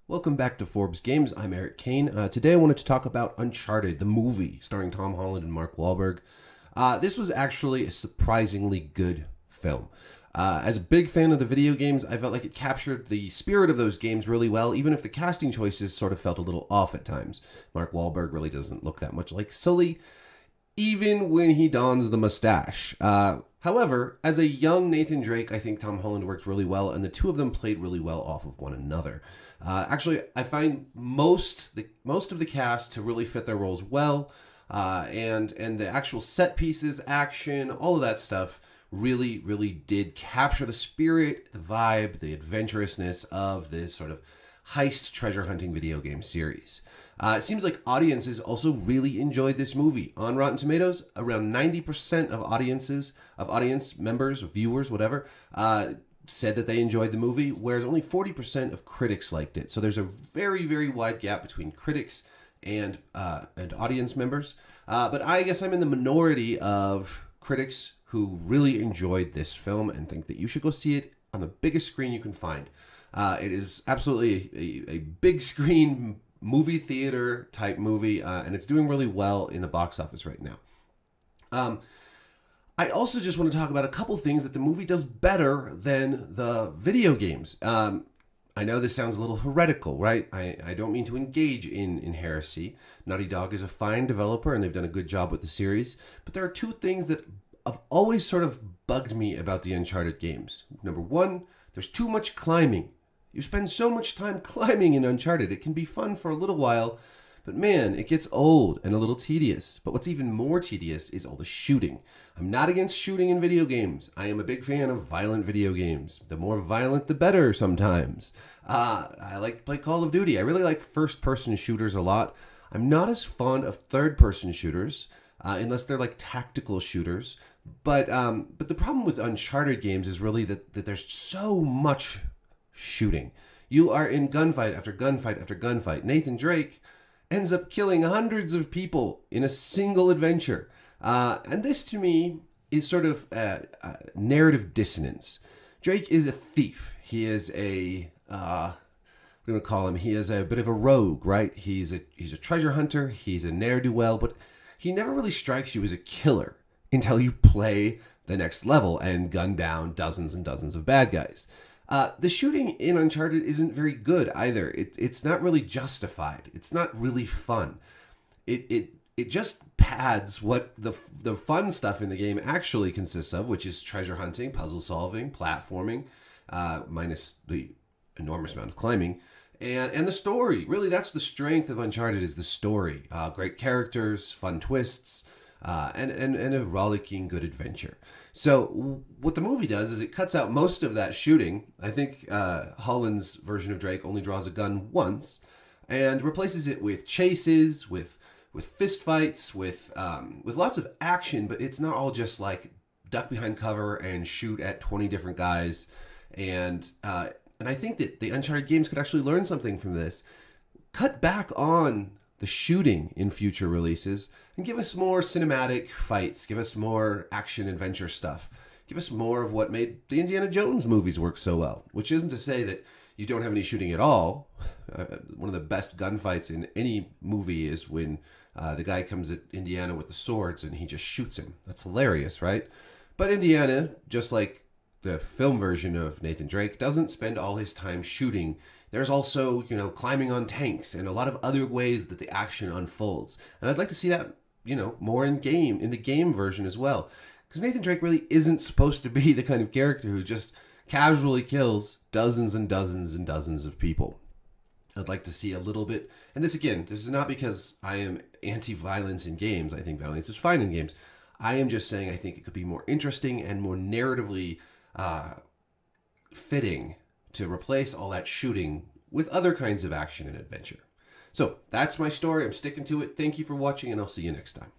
Welcome back to Forbes Games. I'm Erik Kain. Today I wanted to talk about Uncharted, the movie starring Tom Holland and Mark Wahlberg. This was actually a surprisingly good film. As a big fan of the video games, I felt like it captured the spirit of those games really well, even if the casting choices sort of felt a little off at times. Mark Wahlberg really doesn't look that much like Sully, even when he dons the mustache. However, as a young Nathan Drake, I think Tom Holland worked really well, and the two of them played really well off of one another. Actually, I find most of the cast to really fit their roles well, and the actual set pieces, action, all of that stuff really did capture the spirit, the vibe, the adventurousness of this sort of heist treasure hunting video game series. It seems like audiences also really enjoyed this movie. On Rotten Tomatoes, around 90% of audience members, viewers, whatever, said that they enjoyed the movie, whereas only 40% of critics liked it. So there's a very wide gap between critics and audience members. But I guess I'm in the minority of critics who really enjoyed this film and think that you should go see it on the biggest screen you can find. It is absolutely a big screen movie theater type movie, and it's doing really well in the box office right now. I also just want to talk about a couple things that the movie does better than the video games. I know this sounds a little heretical, right? I don't mean to engage in heresy. Naughty Dog is a fine developer, and they've done a good job with the series. But there are two things that have always sort of bugged me about the Uncharted games. Number one, there's too much climbing. You spend so much time climbing in Uncharted. It can be fun for a little while, but man, it gets old and a little tedious. But what's even more tedious is all the shooting. I'm not against shooting in video games. I am a big fan of violent video games. The more violent, the better sometimes. I like to play Call of Duty. I really like first-person shooters a lot. I'm not as fond of third-person shooters, unless they're like tactical shooters. But the problem with Uncharted games is really that there's so much shooting. You are in gunfight after gunfight after gunfight. Nathan Drake ends up killing hundreds of people in a single adventure. And this, to me, is sort of narrative dissonance. Drake is a thief. He is a, we're going to call him, he is a bit of a rogue, right? He's a treasure hunter. He's a ne'er-do-well, but he never really strikes you as a killer until you play the next level and gun down dozens and dozens of bad guys. The shooting in Uncharted isn't very good either. It's not really justified. It's not really fun. It just pads what the fun stuff in the game actually consists of, which is treasure hunting, puzzle solving, platforming, minus the enormous amount of climbing, and the story. Really, that's the strength of Uncharted, is the story. Great characters, fun twists, and a rollicking good adventure. So what the movie does is it cuts out most of that shooting. I think Holland's version of Drake only draws a gun once, and replaces it with chases, with fist fights, with lots of action. But it's not all just like duck behind cover and shoot at 20 different guys. And I think that the Uncharted games could actually learn something from this. Cut back on the shooting in future releases and give us more cinematic fights. Give us more action adventure stuff. Give us more of what made the Indiana Jones movies work so well, which isn't to say that you don't have any shooting at all. One of the best gunfights in any movie is when the guy comes at Indiana with the swords and he just shoots him. That's hilarious, right? But Indiana, just like the film version of Nathan Drake, doesn't spend all his time shooting. There's also, climbing on tanks and a lot of other ways that the action unfolds. And I'd like to see that, more in the game version as well. Because Nathan Drake really isn't supposed to be the kind of character who just casually kills dozens and dozens and dozens of people. I'd like to see a little bit, and this is not because I am anti-violence in games. I think violence is fine in games. I am just saying I think it could be more interesting and more narratively fitting to replace all that shooting with other kinds of action and adventure. So that's my story. I'm sticking to it. Thank you for watching, and I'll see you next time.